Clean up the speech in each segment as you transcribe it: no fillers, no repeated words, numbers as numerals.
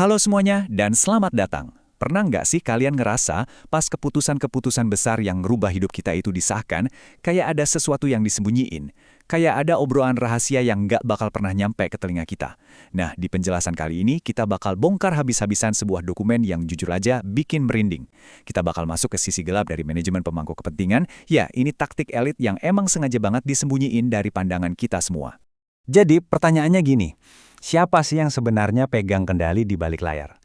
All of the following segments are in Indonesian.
Halo semuanya dan selamat datang. Pernah nggak sih kalian ngerasa pas keputusan-keputusan besar yang ngerubah hidup kita itu disahkan, kayak ada sesuatu yang disembunyiin? Kayak ada obrolan rahasia yang nggak bakal pernah nyampe ke telinga kita. Nah, di penjelasan kali ini kita bakal bongkar habis-habisan sebuah dokumen yang jujur aja bikin merinding. Kita bakal masuk ke sisi gelap dari manajemen pemangku kepentingan. Ya, ini taktik elit yang emang sengaja banget disembunyiin dari pandangan kita semua. Jadi pertanyaannya gini, siapa sih yang sebenarnya pegang kendali di balik layar?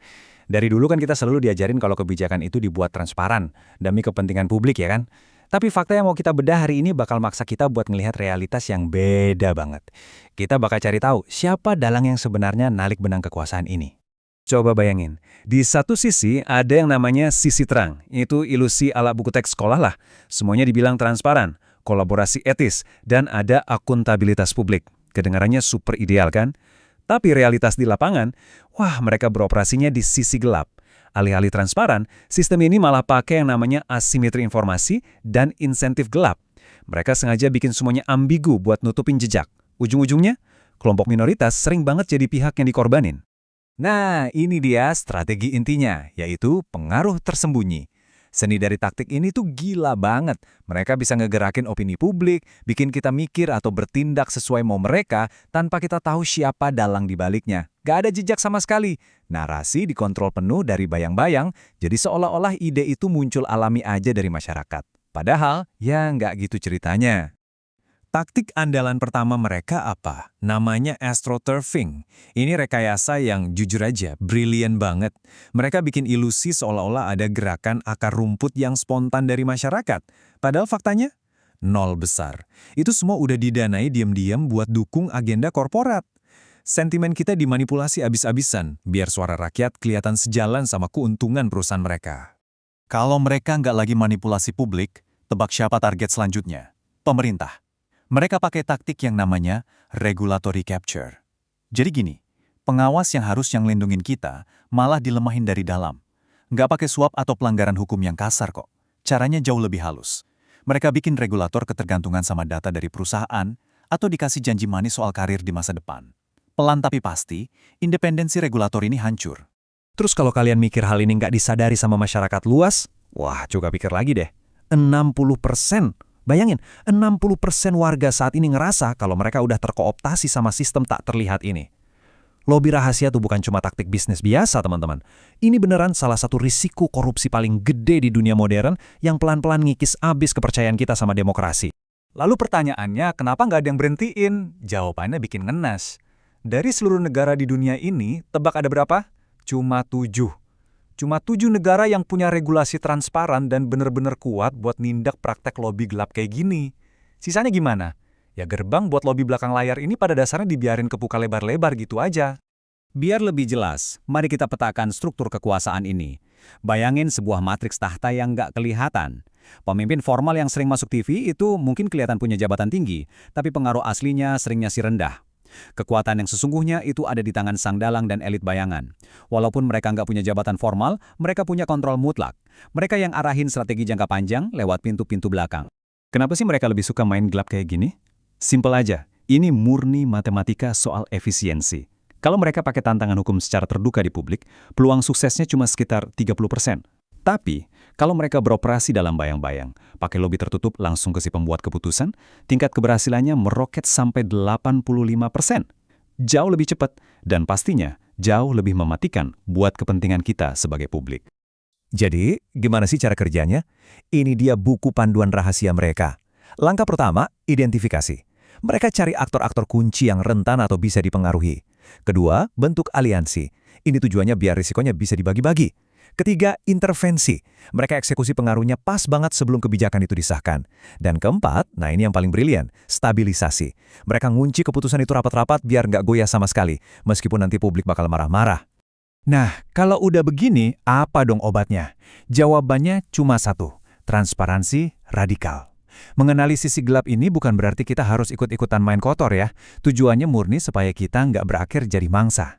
Dari dulu kan kita selalu diajarin kalau kebijakan itu dibuat transparan, demi kepentingan publik ya kan? Tapi fakta yang mau kita bedah hari ini bakal maksa kita buat ngelihat realitas yang beda banget. Kita bakal cari tahu siapa dalang yang sebenarnya nalik benang kekuasaan ini. Coba bayangin, di satu sisi ada yang namanya sisi terang, itu ilusi ala buku teks sekolah lah. Semuanya dibilang transparan, kolaborasi etis, dan ada akuntabilitas publik. Kedengarannya super ideal kan? Tapi realitas di lapangan, wah mereka beroperasinya di sisi gelap. Alih-alih transparan, sistem ini malah pakai yang namanya asimetri informasi dan insentif gelap. Mereka sengaja bikin semuanya ambigu buat nutupin jejak. Ujung-ujungnya, kelompok minoritas sering banget jadi pihak yang dikorbanin. Nah, ini dia strategi intinya, yaitu pengaruh tersembunyi. Seni dari taktik ini tuh gila banget. Mereka bisa ngegerakin opini publik, bikin kita mikir atau bertindak sesuai mau mereka tanpa kita tahu siapa dalang di baliknya. Gak ada jejak sama sekali. Narasi dikontrol penuh dari bayang-bayang, jadi seolah-olah ide itu muncul alami aja dari masyarakat. Padahal, ya nggak gitu ceritanya. Taktik andalan pertama mereka apa? Namanya astroturfing. Ini rekayasa yang jujur aja, brilian banget. Mereka bikin ilusi seolah-olah ada gerakan akar rumput yang spontan dari masyarakat. Padahal faktanya, nol besar. Itu semua udah didanai diam-diam buat dukung agenda korporat. Sentimen kita dimanipulasi abis-abisan, biar suara rakyat kelihatan sejalan sama keuntungan perusahaan mereka. Kalau mereka nggak lagi manipulasi publik, tebak siapa target selanjutnya? Pemerintah. Mereka pakai taktik yang namanya regulatory capture. Jadi gini, pengawas yang harus yang lindungin kita malah dilemahin dari dalam. Nggak pakai suap atau pelanggaran hukum yang kasar kok. Caranya jauh lebih halus. Mereka bikin regulator ketergantungan sama data dari perusahaan atau dikasih janji manis soal karir di masa depan. Pelan tapi pasti, independensi regulator ini hancur. Terus kalau kalian mikir hal ini nggak disadari sama masyarakat luas, wah coba pikir lagi deh. 60%. Bayangin, 60% warga saat ini ngerasa kalau mereka udah terkooptasi sama sistem tak terlihat ini. Lobby rahasia tuh bukan cuma taktik bisnis biasa, teman-teman. Ini beneran salah satu risiko korupsi paling gede di dunia modern yang pelan-pelan ngikis abis kepercayaan kita sama demokrasi. Lalu pertanyaannya, kenapa nggak ada yang berhentiin? Jawabannya bikin ngenas. Dari seluruh negara di dunia ini, tebak ada berapa? Cuma 7. Cuma 7 negara yang punya regulasi transparan dan bener-bener kuat buat nindak praktek lobby gelap kayak gini. Sisanya gimana? Ya gerbang buat lobby belakang layar ini pada dasarnya dibiarin kebuka lebar-lebar gitu aja. Biar lebih jelas, mari kita petakan struktur kekuasaan ini. Bayangin sebuah matriks tahta yang nggak kelihatan. Pemimpin formal yang sering masuk TV itu mungkin kelihatan punya jabatan tinggi, tapi pengaruh aslinya seringnya sih rendah. Kekuatan yang sesungguhnya itu ada di tangan sang dalang dan elit bayangan. Walaupun mereka nggak punya jabatan formal, mereka punya kontrol mutlak. Mereka yang arahin strategi jangka panjang lewat pintu-pintu belakang. Kenapa sih mereka lebih suka main gelap kayak gini? Simpel aja, ini murni matematika soal efisiensi. Kalau mereka pakai tantangan hukum secara terbuka di publik, peluang suksesnya cuma sekitar 30%. Tapi, kalau mereka beroperasi dalam bayang-bayang, pakai lobby tertutup langsung ke si pembuat keputusan, tingkat keberhasilannya meroket sampai 85%. Jauh lebih cepat, dan pastinya jauh lebih mematikan buat kepentingan kita sebagai publik. Jadi, gimana sih cara kerjanya? Ini dia buku panduan rahasia mereka. Langkah pertama, identifikasi. Mereka cari aktor-aktor kunci yang rentan atau bisa dipengaruhi. Kedua, bentuk aliansi. Ini tujuannya biar risikonya bisa dibagi-bagi. Ketiga, intervensi. Mereka eksekusi pengaruhnya pas banget sebelum kebijakan itu disahkan. Dan keempat, nah ini yang paling brilian, stabilisasi. Mereka ngunci keputusan itu rapat-rapat biar nggak goyah sama sekali, meskipun nanti publik bakal marah-marah. Nah, kalau udah begini, apa dong obatnya? Jawabannya cuma satu, transparansi radikal. Mengenali sisi gelap ini bukan berarti kita harus ikut-ikutan main kotor ya. Tujuannya murni supaya kita nggak berakhir jadi mangsa.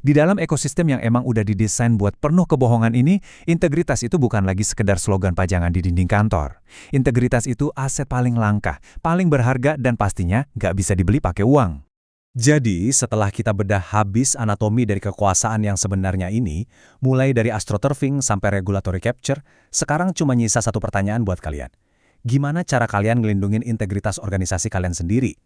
Di dalam ekosistem yang emang udah didesain buat penuh kebohongan ini, integritas itu bukan lagi sekedar slogan pajangan di dinding kantor. Integritas itu aset paling langka, paling berharga dan pastinya nggak bisa dibeli pakai uang. Jadi, setelah kita bedah habis anatomi dari kekuasaan yang sebenarnya ini, mulai dari astroturfing sampai regulatory capture, sekarang cuma nyisa satu pertanyaan buat kalian. Gimana cara kalian ngelindungin integritas organisasi kalian sendiri?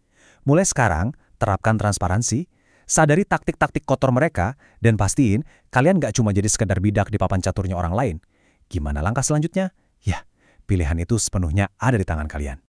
Mulai sekarang, terapkan transparansi, sadari taktik-taktik kotor mereka, dan pastiin kalian nggak cuma jadi sekedar bidak di papan caturnya orang lain. Gimana langkah selanjutnya? Ya, pilihan itu sepenuhnya ada di tangan kalian.